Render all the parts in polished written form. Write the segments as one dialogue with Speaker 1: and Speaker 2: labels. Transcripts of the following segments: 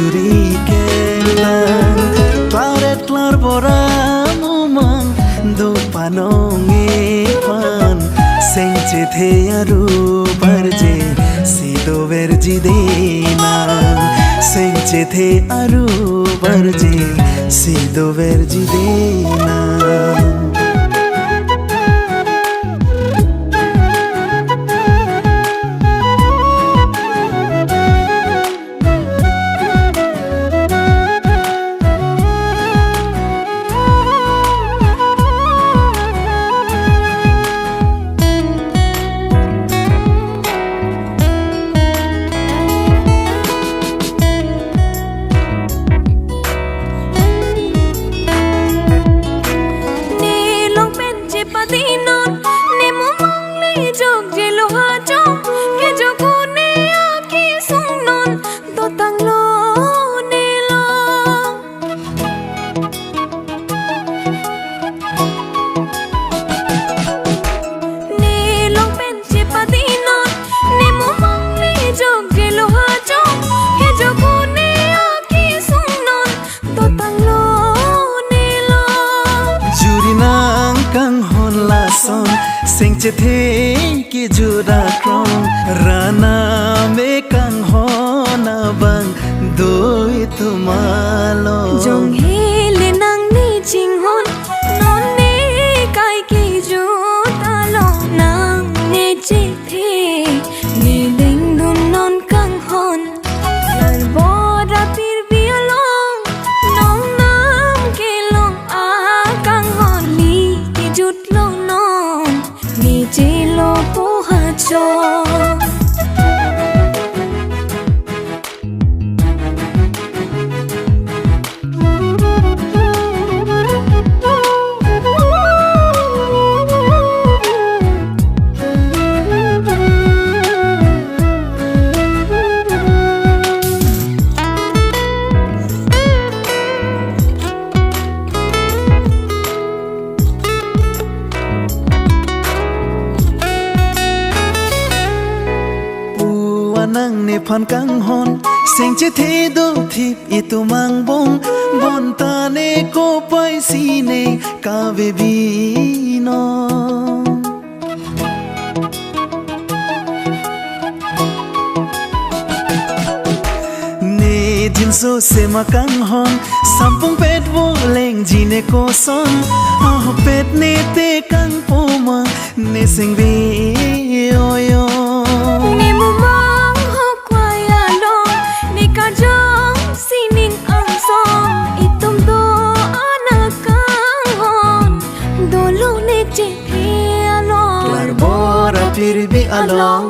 Speaker 1: juri kelang claret klar boram umang do panonge pan sengche the aru barje sido verji dena sengche the aru barje sido verji dena sengche the ki jura krong rana me kang hona bang doi tumalo
Speaker 2: jong hele nang ni ching hon non ne kai ki ju ta lo nang ne che the ne ding dun non kang hon lar bo ra pir bi along nong nam ke long a kang hon li ki jut lo non ni che lo po ha cho
Speaker 1: nang ne phan kang hon sengche the do thip itu mang bong bon ta ne ko pai si ne ka ve bi no ne jin so se ma kang hon sampung pet wo leng ji ne ko son ah pet ne te kang po ma ne sing bi oyo
Speaker 2: ne mu
Speaker 1: pir bi along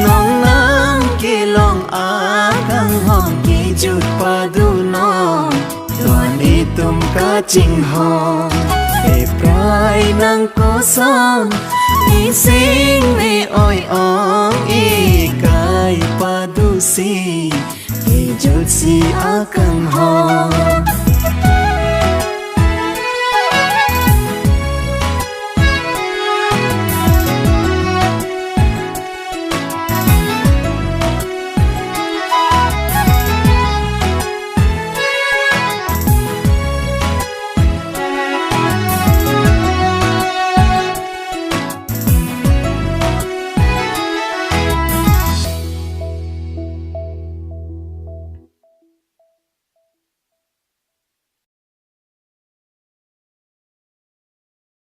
Speaker 1: nong nam ke long a kang hong ki jut pa du no tuani tum ka ching hong e prai nang ko som ni sing me oi ong e kai pa du si ki jut si a kang hong